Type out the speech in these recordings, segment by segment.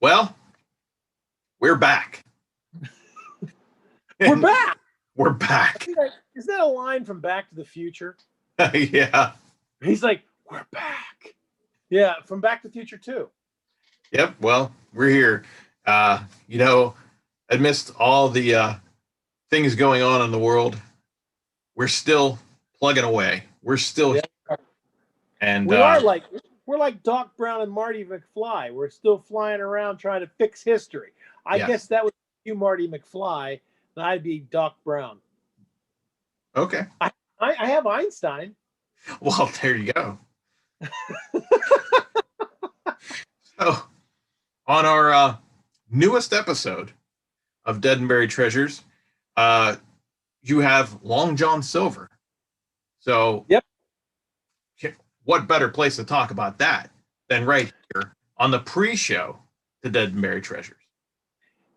Well, we're back. We're back. We're back. Is that a line from Back to the Future? Yeah. He's like, we're back. Yeah, from Back to the Future too. Yep. Well, we're here. Amidst all the things going on in the world, we're still plugging away. We're still here. And we're like Doc Brown and Marty McFly. We're still flying around trying to fix history. I guess that would be you, Marty McFly, and I'd be Doc Brown. Okay. I have Einstein. Well, there you go. So, on our newest episode of Dead and Buried Treasures, you have Long John Silver. So, yep. What better place to talk about that than right here on the pre-show to Dead and Buried Treasures?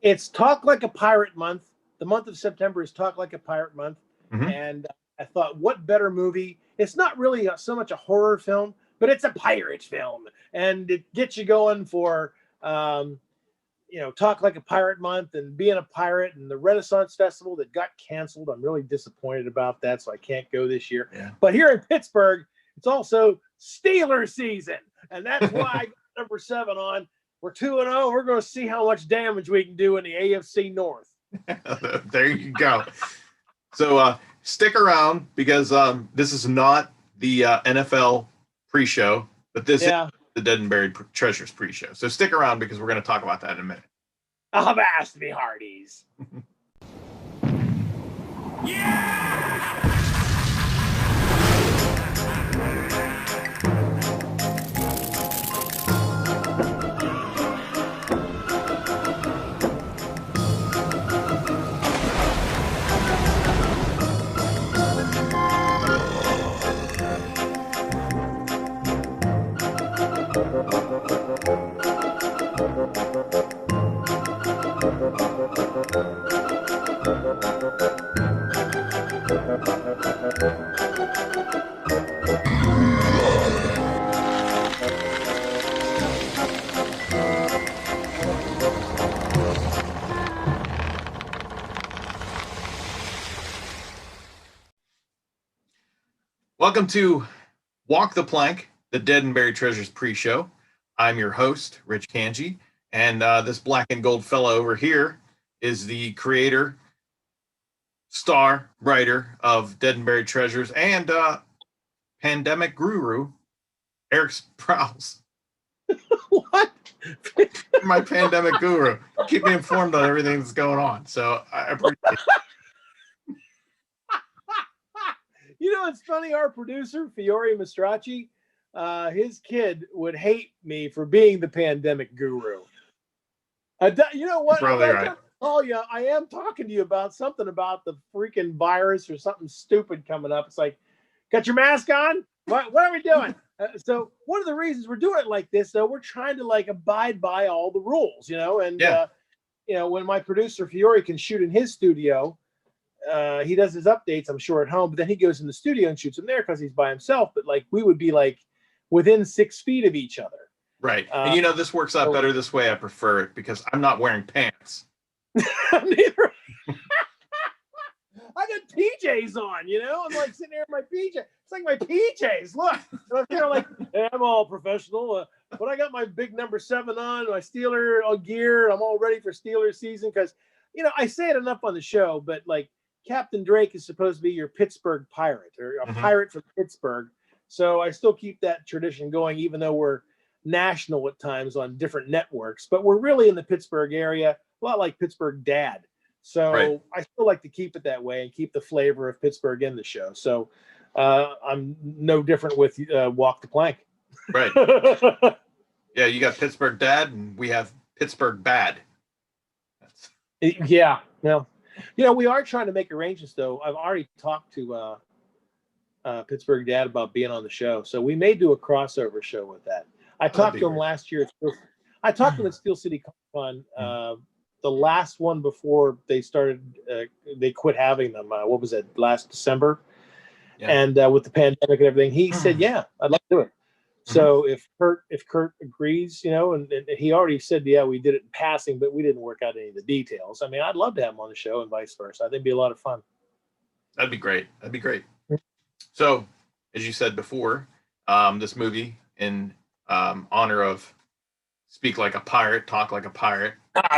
It's Talk Like a Pirate Month. The month of September is Talk Like a Pirate Month. Mm-hmm. And I thought, what better movie? It's not really so much a horror film, but it's a pirate film. And it gets you going for, Talk Like a Pirate Month and being a pirate and the Renaissance Festival that got canceled. I'm really disappointed about that, so I can't go this year. Yeah. But here in Pittsburgh, it's also Steelers season. And that's why I got number 7 on. We're 2-0. We're going to see how much damage we can do in the AFC North. There you go. So stick around because this is not the NFL pre-show, but this is the Dead and Buried Treasures pre-show. So stick around because we're going to talk about that in a minute. Avast me hearties. Yeah! Welcome to Walk the Plank, the Dead and Buried Treasures pre-show. I'm your host, Rich Kanji, and this black and gold fellow over here is the creator, star, writer of Dead and Buried Treasures and pandemic guru, Eric Sprouse. What? My pandemic guru. Keep me informed on everything that's going on, so I appreciate it. You know, it's funny, our producer, Fiore Mastracci, his kid would hate me for being the pandemic guru. You know what? Probably right. Oh, yeah, I am talking to you about something about the freaking virus or something stupid coming up. It's like, got your mask on? What are we doing? So one of the reasons we're doing it like this, though, we're trying to abide by all the rules, and, when my producer, Fiore, can shoot in his studio, he does his updates, I'm sure, at home, but then he goes in the studio and shoots them there because he's by himself. But we would be within 6 feet of each other. Right. And this works out better this way. I prefer it because I'm not wearing pants. Neither. I got PJs on, I'm sitting there in my PJ. It's like my PJs. Look, hey, I'm all professional, but I got my big number 7 on, my Steeler gear. I'm all ready for Steelers season because, I say it enough on the show, but Captain Drake is supposed to be your Pittsburgh pirate or a pirate from Pittsburgh. So I still keep that tradition going, even though we're national at times on different networks. But we're really in the Pittsburgh area, a lot like Pittsburgh Dad. So I still like to keep it that way and keep the flavor of Pittsburgh in the show. So I'm no different with Walk the Plank. Right. Yeah, you got Pittsburgh Dad and we have Pittsburgh Bad. Yeah. Well, we are trying to make arrangements, though. I've already talked to Pittsburgh Dad about being on the show. So we may do a crossover show with that. I talked to him last year. I talked to him at Steel City Comic Con, the last one before they started, they quit having them. What was it, last December? Yeah. And with the pandemic and everything, he said, yeah, I'd like to do it. So if Kurt agrees, and he already said, yeah, we did it in passing, but we didn't work out any of the details. I mean, I'd love to have him on the show and vice versa. I think it'd be a lot of fun. That'd be great. That'd be great. So, as you said before, this movie in honor of Speak Like a Pirate, Talk Like a Pirate.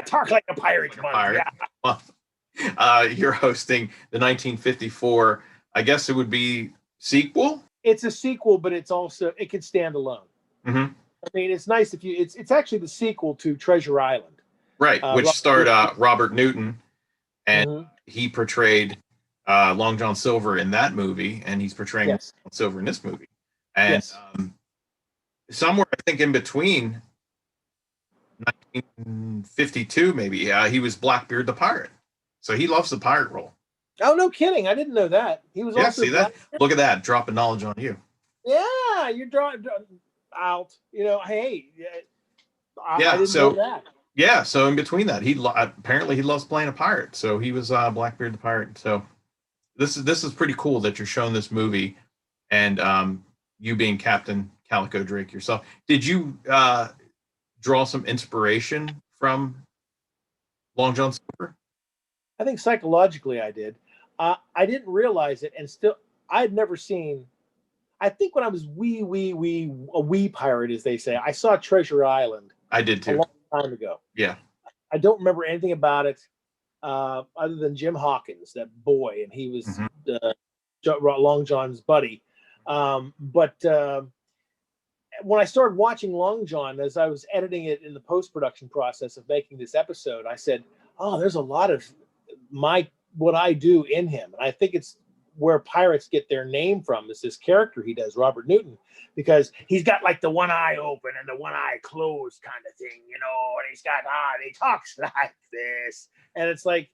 Talk Like a Pirate. Like a pirate. Yeah. You're hosting the 1954, I guess it would be sequel? It's a sequel, but it can stand alone. Mm-hmm. I mean, it's nice if it's actually the sequel to Treasure Island. Right, which starred Robert Newton, and he portrayed Long John Silver in that movie, and he's portraying Long John Silver in this movie. And somewhere, I think, in between 1952, maybe, he was Blackbeard the Pirate. So he loves the pirate role. Oh, no kidding. I didn't know that. He was also see that? Look at that. Dropping knowledge on you. Yeah, you're drawing out. Hey. I didn't know that. Yeah, so in between that, apparently he loves playing a pirate. So he was Blackbeard the Pirate. So this is pretty cool that you're showing this movie, and you being Captain Calico Drake yourself. Did you draw some inspiration from Long John Silver? I think psychologically I did. I didn't realize it, and still I had never seen. I think when I was a wee pirate, as they say, I saw Treasure Island. I did too. A long time ago. Yeah. I don't remember anything about it other than Jim Hawkins, that boy, and he was Long John's buddy. But when I started watching Long John, as I was editing it in the post-production process of making this episode, I said, "Oh, there's a lot of what I do in him," and I think it's where pirates get their name from, is this character he does, Robert Newton, because he's got like the one eye open and the one eye closed kind of thing, and he's got, he talks like this. And it's like,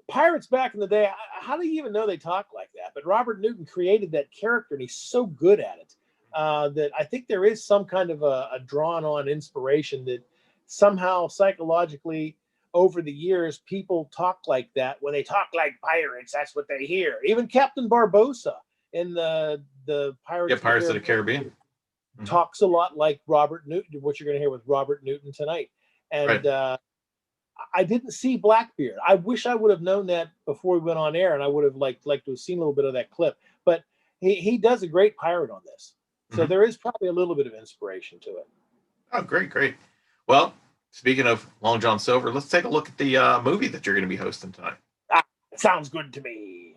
pirates back in the day, how do you even know they talk like that? But Robert Newton created that character, and he's so good at it that I think there is some kind of a drawn on inspiration that somehow psychologically over the years, people talk like that. When they talk like pirates, that's what they hear. Even Captain Barbossa in the Pirates of the Caribbean talks a lot like Robert Newton, what you're going to hear with Robert Newton tonight. And I didn't see Blackbeard. I wish I would have known that before we went on air, and I would have liked to have seen a little bit of that clip. But he does a great pirate on this. So there is probably a little bit of inspiration to it. Oh, great. Well, speaking of Long John Silver, let's take a look at the movie that you're going to be hosting tonight. Sounds good to me.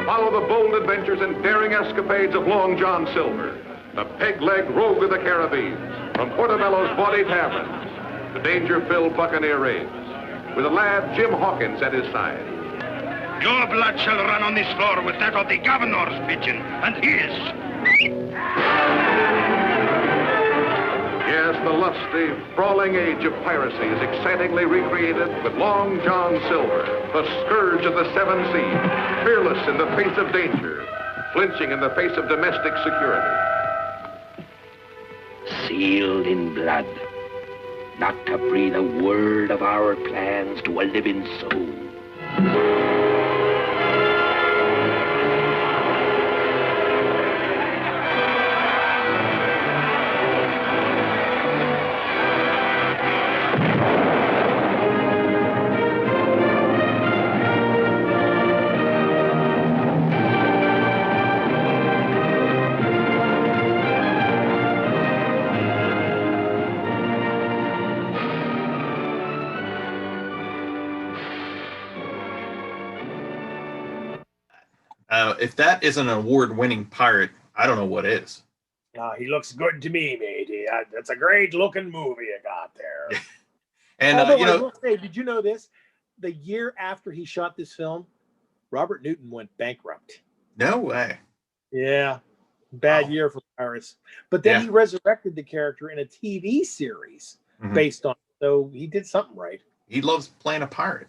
Follow the bold adventures and daring escapades of Long John Silver, the peg-leg rogue of the Caribbean, from Portobello's bawdy taverns to danger-filled buccaneer raids, with the lad Jim Hawkins at his side. Your blood shall run on this floor with that of the governor's pigeon, and his. Yes, the lusty, brawling age of piracy is excitingly recreated with Long John Silver, the scourge of the seven seas, fearless in the face of danger, flinching in the face of domestic security. Sealed in blood, not to breathe a word of our plans to a living soul. If that isn't an award-winning pirate, I don't know what is. He looks good to me, matey. That's a great-looking movie you got there. And I will say, did you know this? The year after he shot this film, Robert Newton went bankrupt. No way. Yeah, bad year for pirates. But then he resurrected the character in a TV series based on it. So he did something right. He loves playing a pirate.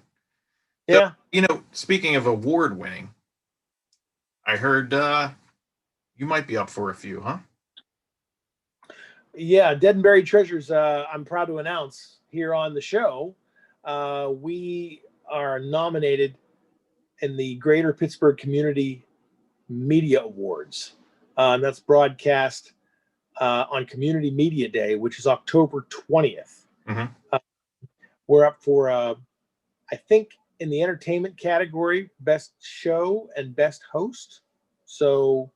Yeah. So, speaking of award-winning, I heard you might be up for a few, huh? Yeah, Dead and Buried Treasures. I'm proud to announce here on the show, we are nominated in the Greater Pittsburgh Community Media Awards. That's broadcast on Community Media Day, which is October 20th. Mm-hmm. We're up for, I think, in the entertainment category, best show and best host. So,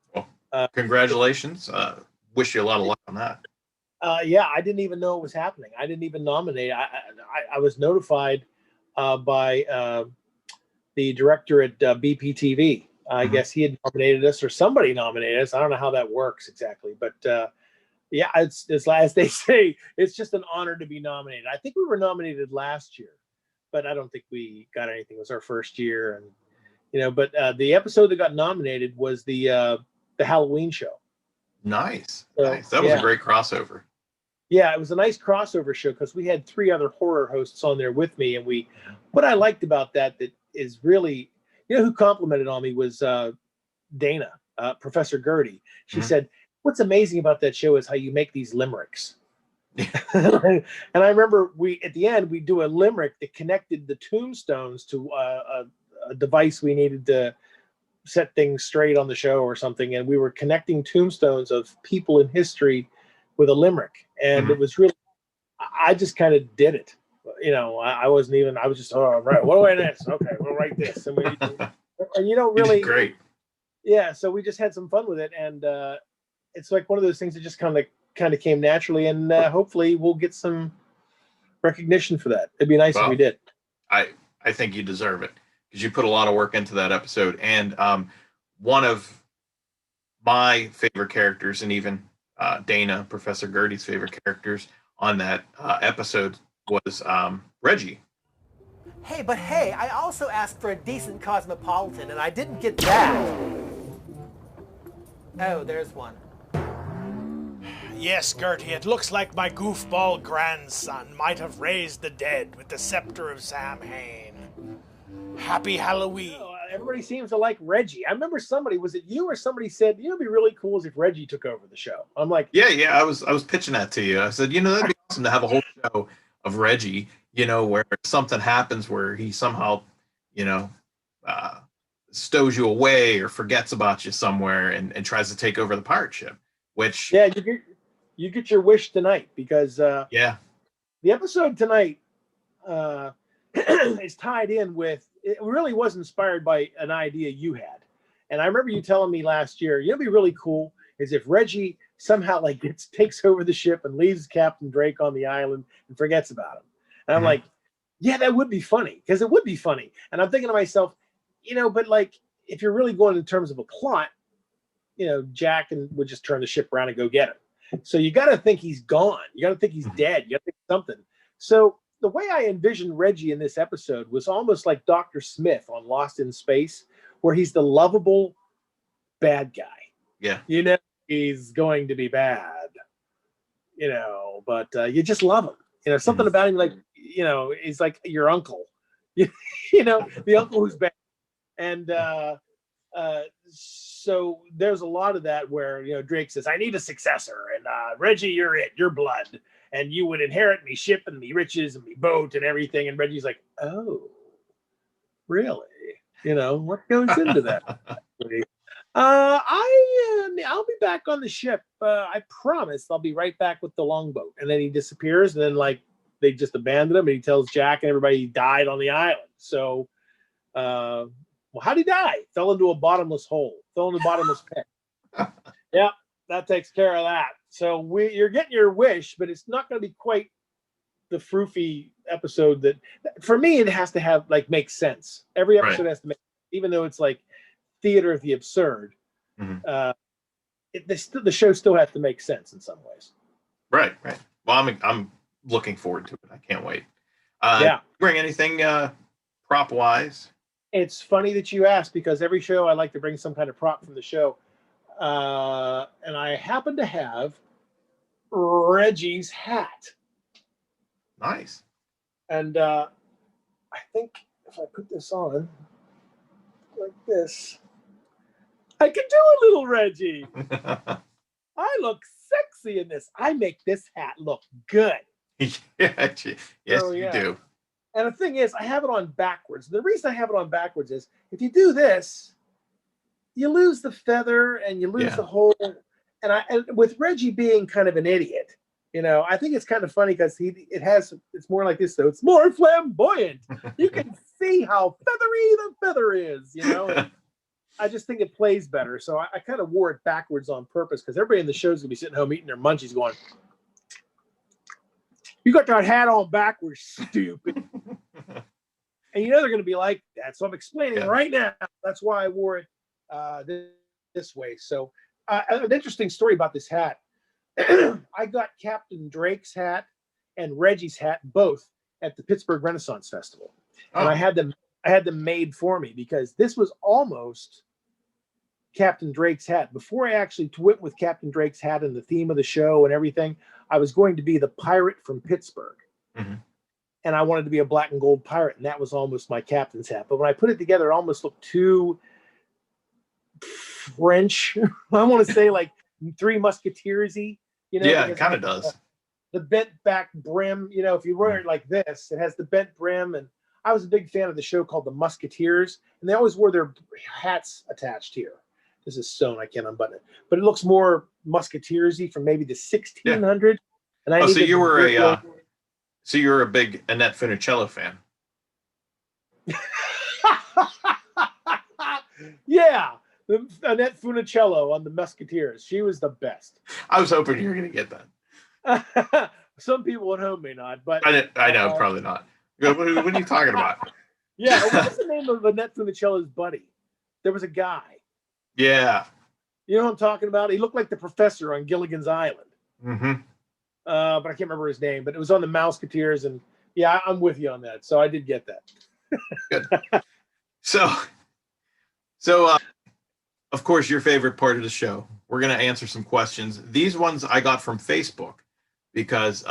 congratulations. Wish you a lot of luck on that. yeah, I didn't even know it was happening. I didn't even nominate. I was notified by the director at BPTV. I guess he had nominated us, or somebody nominated us. I don't know how that works exactly, but yeah, it's as they say, it's just an honor to be nominated. I think we were nominated last year, but I don't think we got anything. It was our first year, and but the episode that got nominated was the Halloween show. Nice, So, nice. That was a great crossover. Yeah, it was a nice crossover show because we had 3 other horror hosts on there with me, and what I liked about that is really, who complimented on me was Dana, Professor Gertie. She said, "What's amazing about that show is how you make these limericks." And I remember at the end we do a limerick that connected the tombstones to a device we needed to set things straight on the show or something, and we were connecting tombstones of people in history with a limerick, and it was really, I just kind of did it. I wasn't even, I was just, oh, right, what do I this? Okay, we'll write this. And you don't really, great. Yeah, so we just had some fun with it, and it's like one of those things that just kind of came naturally, and hopefully we'll get some recognition for that. It'd be nice if we did. I think you deserve it because you put a lot of work into that episode, and one of my favorite characters, and even Dana, Professor Gertie's favorite characters on that episode was Reggie. Hey, I also asked for a decent cosmopolitan, and I didn't get that. Oh, there's one. Yes, Gertie, it looks like my goofball grandson might have raised the dead with the scepter of Samhain. Happy Halloween. Everybody seems to like Reggie. I remember was it you or somebody said, it'd be really cool if Reggie took over the show. I'm like, yeah, I was pitching that to you. I said, that'd be awesome to have a whole show of Reggie, where something happens where he somehow, stows you away or forgets about you somewhere and tries to take over the pirate ship, which... Yeah, you get your wish tonight because the episode tonight is tied in with, it really was inspired by an idea you had. And I remember you telling me last year, it'd be really cool is if Reggie somehow takes over the ship and leaves Captain Drake on the island and forgets about him. And I'm like, yeah, that would be funny, because it would be funny. And I'm thinking to myself, but if you're really going in terms of a plot, Jack would just turn the ship around and go get him. So you got to think he's gone. You got to think he's dead. You got to think something. So the way I envisioned Reggie in this episode was almost like Dr. Smith on Lost in Space, where he's the lovable bad guy. Yeah. He's going to be bad, but you just love him. Something about him, he's like your uncle, the uncle who's bad. And so there's a lot of that where, Drake says, I need a successor. And Reggie, you're blood. And you would inherit me ship and me riches and me boat and everything. And Reggie's like, oh, really? What goes into that? I'll be back on the ship. I promise I'll be right back with the longboat. And then he disappears, and then they just abandon him, and he tells Jack and everybody he died on the island. So, well, how'd he die? Fell into a bottomless hole. Fell into a bottomless pit. Yeah, that takes care of that. So you're getting your wish, but it's not going to be quite the froofy episode that, for me, it has to have make sense. Every episode has to make, even though it's theater of the absurd. The show still has to make sense in some ways. Right. Well, I'm looking forward to it. I can't wait. Bring anything prop wise? It's funny that you asked, because every show I like to bring some kind of prop from the show. And I happen to have Reggie's hat. Nice. And I think if I put this on like this, I can do a little Reggie. I look sexy in this. I make this hat look good. Yes, So, you yeah. do. And the thing is, I have it on backwards. The reason I have it on backwards is if you do this, you lose the feather and you lose the whole. And with Reggie being kind of an idiot, you know, I think it's kind of funny because it's more like this, though. It's more flamboyant. You can see how feathery the feather is, you know. And I just think it plays better. So I kind of wore it backwards on purpose because everybody in the show is going to be sitting home eating their munchies going, you got that hat on backwards, stupid. And you know they're going to be like that. So I'm explaining right now. That's why I wore it this way. So an interesting story about this hat. I got Captain Drake's hat and Reggie's hat both at the Pittsburgh Renaissance Festival. And I had them made for me because this was almost Captain Drake's hat. Before I actually went with Captain Drake's hat and the theme of the show and everything, I was going to be the pirate from Pittsburgh. Mm-hmm. And I wanted to be a black and gold pirate, and that was almost my captain's hat. But when I put it together, it almost looked too French. I want to say like Three Musketeers-y. You know, yeah, it kind of does. The bent back brim, you know, if you wear it like this, it has the bent brim. And I was a big fan of the show called The Musketeers, and they always wore their hats attached here. This is sewn, I can't unbutton it. But it looks more Musketeers-y from maybe the 1600s. And I so you're a big Annette Funicello fan. Yeah, Annette Funicello on the Musketeers. She was the best. I was hoping you were going to get that. Some people at home may not, but I know, probably not. What are you talking about? Yeah, what's the name of Annette Funicello's buddy? There was a guy. Yeah. You know what I'm talking about? He looked like the professor on Gilligan's Island. Mm-hmm. But I can't remember his name. But it was on the Mouseketeers, and yeah, I'm with you on that. So I did get that. Good. So, of course, your favorite part of the show. We're going to answer some questions. These ones I got from Facebook because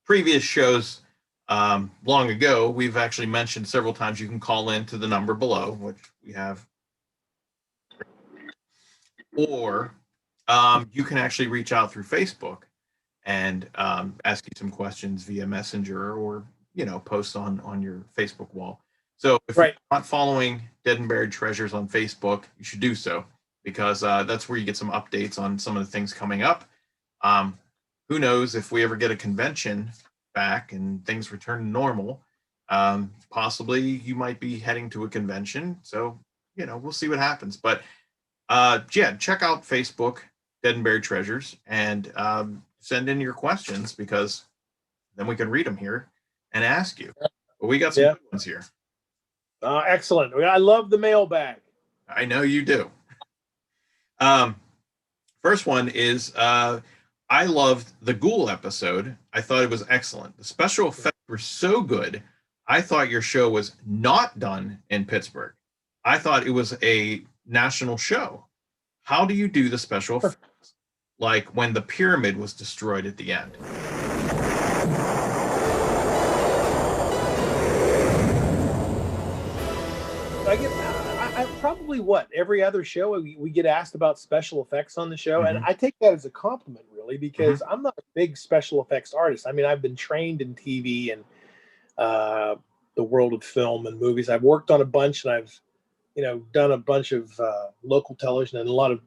previous shows long ago, we've actually mentioned several times you can call in to the number below, which we have. Or you can actually reach out through Facebook and ask you some questions via Messenger or, you know, post on your Facebook wall. So if you're not following Dead and Buried Treasures on Facebook, you should do so because that's where you get some updates on some of the things coming up. Who knows if we ever get a convention back and things return to normal, possibly you might be heading to a convention. So, you know, we'll see what happens. But yeah, check out Facebook, Dead and Buried Treasures, and send in your questions because then we can read them here and ask you. But we got some good ones here. Excellent. I love the mailbag. I know you do. First one is I loved the Ghoul episode. I thought it was excellent. The special effects were so good. I thought your show was not done in Pittsburgh. I thought it was a national show. How do you do the special effects? Like when the pyramid was destroyed at the end. I probably every other show we get asked about special effects on the show, and I take that as a compliment, really, because I'm not a big special effects artist. I mean, I've been trained in TV and the world of film and movies. I've worked on a bunch, and I've done a bunch of local television and a lot of.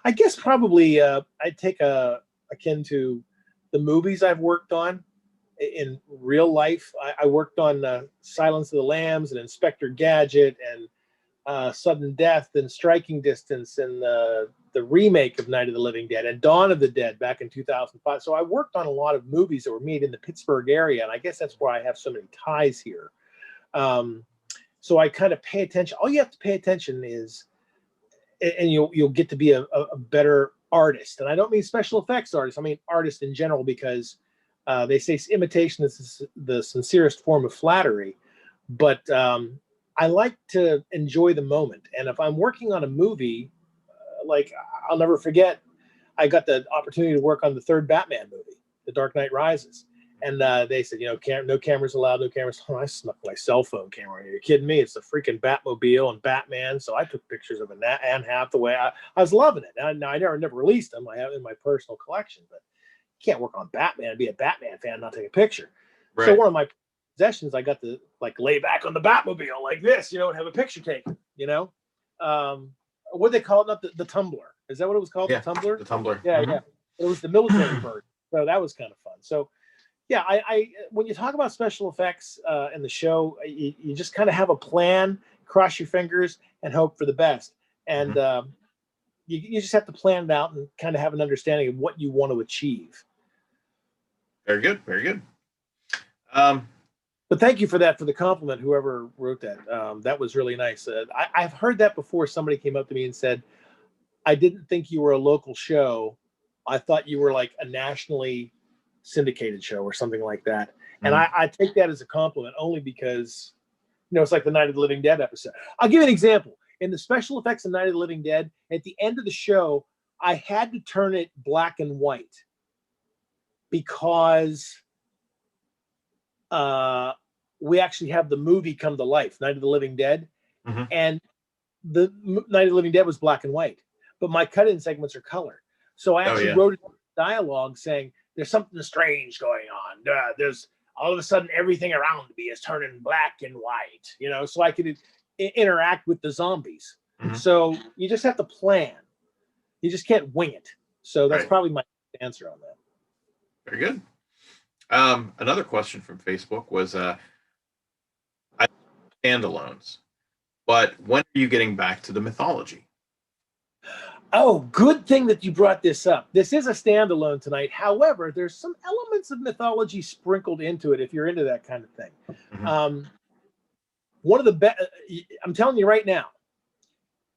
I guess probably I'd take akin to the movies I've worked on in real life. I worked on Silence of the Lambs and Inspector Gadget and Sudden Death and Striking Distance and the remake of Night of the Living Dead and Dawn of the Dead back in 2005. So I worked on a lot of movies that were made in the Pittsburgh area, and I guess that's why I have so many ties here. So I kind of pay attention. All you have to pay attention is, and you'll get to be a better artist. And I don't mean special effects artist. I mean artist in general, because they say imitation is the sincerest form of flattery. But I like to enjoy the moment. And if I'm working on a movie, like I'll never forget, I got the opportunity to work on the third Batman movie, The Dark Knight Rises. And they said, no cameras allowed, no cameras. Oh, I snuck my cell phone camera. Are you kidding me? It's the freaking Batmobile and Batman. So I took pictures of Anne Hathaway. I was loving it. I never released them. I have in my personal collection, but you can't work on Batman and be a Batman fan and not take a picture. Right. So one of my possessions, I got to like lay back on the Batmobile like this, and have a picture taken. What they call it? Not the Tumbler. Is that what it was called? Yeah, the Tumbler. The Tumbler. Yeah, yeah. It was the military version. So that was kind of fun. So. Yeah, I when you talk about special effects in the show, you just kind of have a plan, cross your fingers, and hope for the best. And you just have to plan it out and kind of have an understanding of what you want to achieve. Very good, very good. But thank you for the compliment, whoever wrote that. That was really nice. I've heard that before. Somebody came up to me and said, I didn't think you were a local show. I thought you were like a nationally syndicated show or something like that. And I take that as a compliment only because, it's like the Night of the Living Dead episode. I'll give you an example. In the special effects of Night of the Living Dead, at the end of the show, I had to turn it black and white because we actually have the movie come to life, Night of the Living Dead. And the Night of the Living Dead was black and white, but my cut-in segments are color. So I actually wrote dialogue saying, there's something strange going on. There's all of a sudden everything around me is turning black and white, so I could interact with the zombies. So you just have to plan. You just can't wing it. So that's probably my answer on that. Very good. Another question from Facebook was, standalones, but when are you getting back to the mythology? Oh, good thing that you brought this up. This is a standalone tonight. However, there's some elements of mythology sprinkled into it if you're into that kind of thing. One of the best, I'm telling you right now,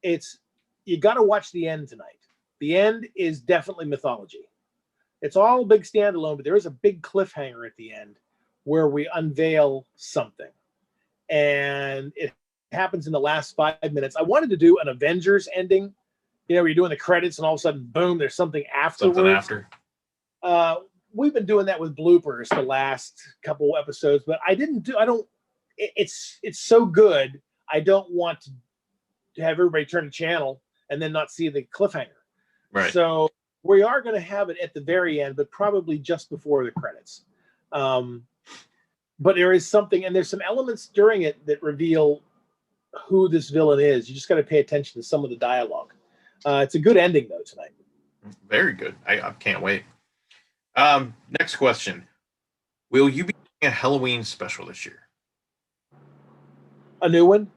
you got to watch the end tonight. The end is definitely mythology. It's all a big standalone, but there is a big cliffhanger at the end where we unveil something. And it happens in the last 5 minutes. I wanted to do an Avengers ending. Where you're doing the credits and all of a sudden, boom, there's something afterwards. We've been doing that with bloopers the last couple episodes, but it's so good. I don't want to have everybody turn the channel and then not see the cliffhanger. Right. So we are going to have it at the very end, but probably just before the credits. But there is something, and there's some elements during it that reveal who this villain is. You just got to pay attention to some of the dialogue. It's a good ending, though, tonight. Very good. I can't wait. Next question. Will you be doing a Halloween special this year? A new one?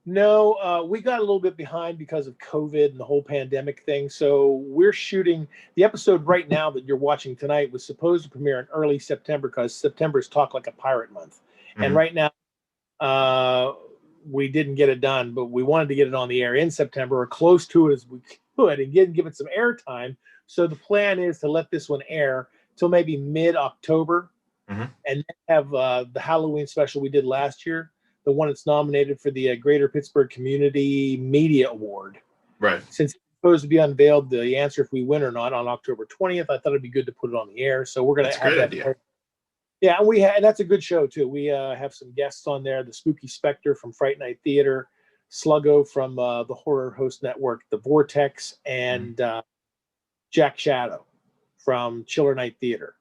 No, we got a little bit behind because of COVID and the whole pandemic thing. So we're shooting the episode right now that you're watching tonight was supposed to premiere in early September because September is Talk Like a Pirate month. And right now, we didn't get it done, but we wanted to get it on the air in September or close to it as we could and give it some airtime. So the plan is to let this one air till maybe mid-October and then have the Halloween special we did last year, the one that's nominated for the Greater Pittsburgh Community Media Award. Right. Since it's supposed to be unveiled, the answer if we win or not on October 20th, I thought it'd be good to put it on the air. So we're going to have that. Idea. Yeah, and that's a good show, too. We have some guests on there, the Spooky Spectre from Fright Night Theater, Sluggo from the Horror Host Network, The Vortex, and Jack Shadow from Chiller Night Theater.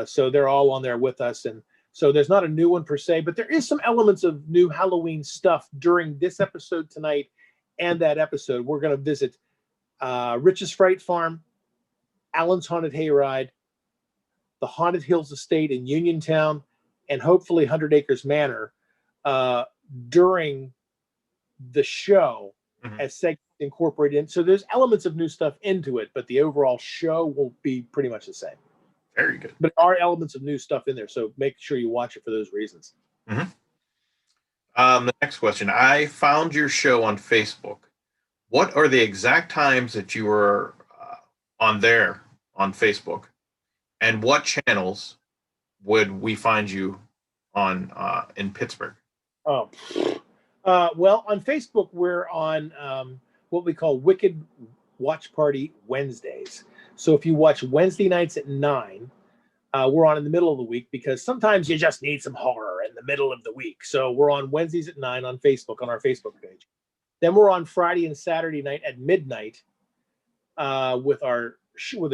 So they're all on there with us. And so there's not a new one per se, but there is some elements of new Halloween stuff during this episode tonight and that episode. We're going to visit Rich's Fright Farm, Alan's Haunted Hayride, the Haunted Hills Estate in Uniontown, and hopefully 100 Acres Manor during the show as segments incorporated in. So there's elements of new stuff into it, but the overall show will be pretty much the same. Very good. But there are elements of new stuff in there, so make sure you watch it for those reasons. The next question. I found your show on Facebook. What are the exact times that you were on there on Facebook? And what channels would we find you on in Pittsburgh? Well, on Facebook, we're on what we call Wicked Watch Party Wednesdays. So if you watch Wednesday nights at 9, we're on in the middle of the week because sometimes you just need some horror in the middle of the week. So we're on Wednesdays at 9 on Facebook, on our Facebook page. Then we're on Friday and Saturday night at midnight with a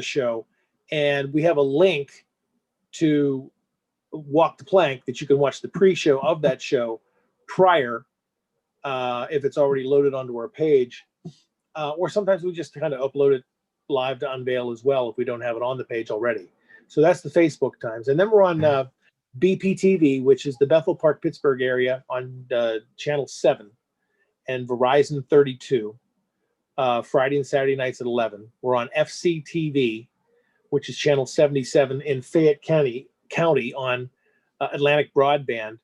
show. And we have a link to Walk the Plank that you can watch the pre-show of that show prior, if it's already loaded onto our page. Or sometimes we just kind of upload it live to unveil as well if we don't have it on the page already. So that's the Facebook times. And then we're on BPTV, which is the Bethel Park, Pittsburgh area, on channel 7 and Verizon 32, Friday and Saturday nights at 11. We're on FCTV, which is channel 77 in Fayette County on Atlantic Broadband,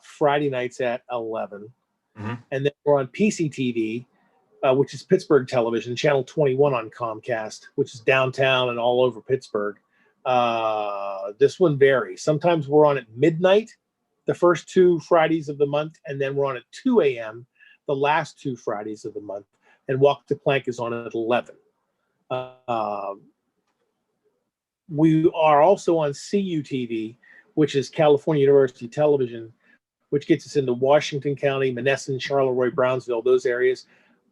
Friday nights at 11. Mm-hmm. And then we're on PCTV, which is Pittsburgh Television, channel 21 on Comcast, which is downtown and all over Pittsburgh. This one varies. Sometimes we're on at midnight, the first 2 Fridays of the month, and then we're on at 2 a.m. the last 2 Fridays of the month, and Walk the Plank is on at 11. We are also on CUTV, which is California University Television, which gets us into Washington County, Monessen, Charleroi, Brownsville, those areas.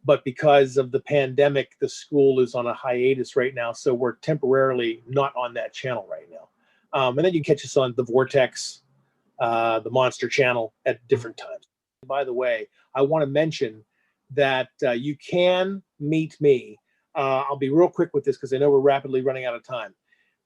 But because of the pandemic, the school is on a hiatus right now, so we're temporarily not on that channel right now. And then you can catch us on the Vortex, the Monster Channel at different times. By the way, I want to mention that you can meet me. I'll be real quick with this because I know we're rapidly running out of time.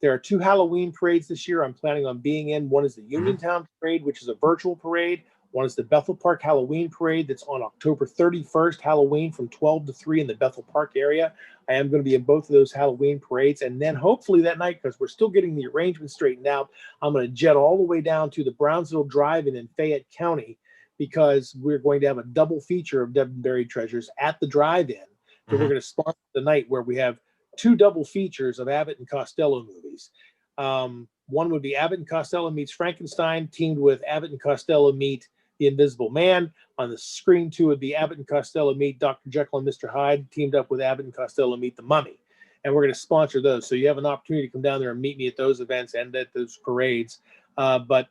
There are 2 Halloween parades this year I'm planning on being in. One is the Uniontown Parade, which is a virtual parade. One is the Bethel Park Halloween Parade that's on October 31st, Halloween from 12 to 3 in the Bethel Park area. I am going to be in both of those Halloween parades. And then hopefully that night, because we're still getting the arrangements straightened out, I'm going to jet all the way down to the Brownsville Drive-In in Fayette County because we're going to have a double feature of Dead and Buried Treasures at the drive-in. So we're going to sponsor the night where we have 2 double features of Abbott and Costello movies. One would be Abbott and Costello meets Frankenstein, teamed with Abbott and Costello meet The Invisible Man. On the screen 2 would be Abbott and Costello meet Dr. Jekyll and Mr. Hyde, teamed up with Abbott and Costello meet The Mummy. And we're going to sponsor those. So you have an opportunity to come down there and meet me at those events and at those parades. But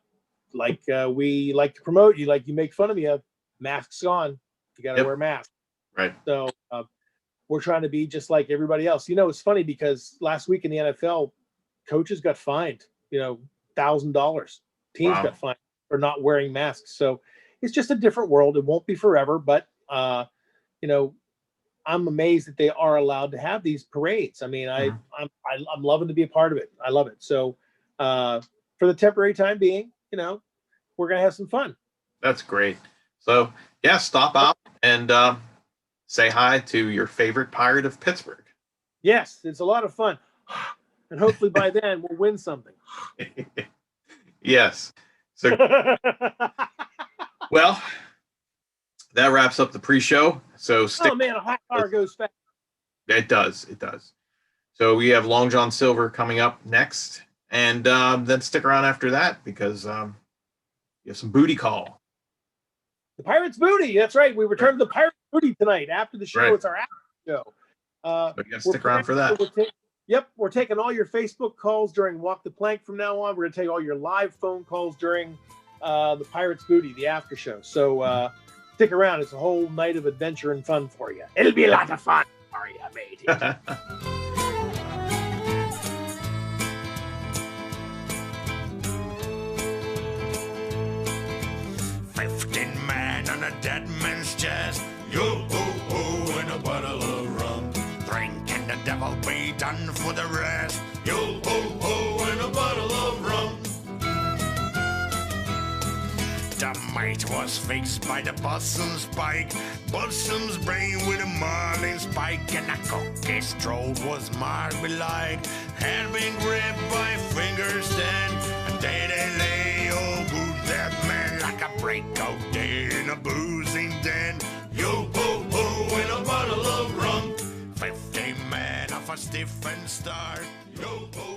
like we like to promote, you make fun of me, masks on. You got to wear masks. Right. So we're trying to be just like everybody else. You know, it's funny because last week in the NFL, coaches got fined, $1,000. Teams got fined for not wearing masks. So it's just a different world. It won't be forever, but I'm amazed that they are allowed to have these parades. I mean, I'm loving to be a part of it. I love it. So for the temporary time being, we're going to have some fun. That's great. So yeah, stop out and say hi to your favorite pirate of Pittsburgh. Yes, it's a lot of fun. And hopefully by then we'll win something. Yes. So, well, that wraps up the pre-show. So oh man, a hot car goes fast. It does. It does. So we have Long John Silver coming up next. And then stick around after that because you have some booty call. The Pirates Booty. That's right. We return to the Pirates Booty tonight after the show. Right. It's our after show. But you got to stick around for that. We're taking all your Facebook calls during Walk the Plank from now on. We're going to take all your live phone calls during the Pirates Booty, the after show. So stick around. It's a whole night of adventure and fun for you. It'll be a lot of fun for you, matey. 15 men on a dead man's chest. Yo-ho-ho and a bottle of rum. Drink and the devil be done for the rest. Yo-ho-ho and a bottle of rum. The mate was fixed by the bosun's pike. Bosun's brain with a marlin spike. And a cookie's throat was marked with like. Hand being gripped by fingers then. And they lay oh good that man like a breakout day in a boozing den. Yo-ho-ho and a bottle of rum. 50 men off a stiff and start. Yo-ho.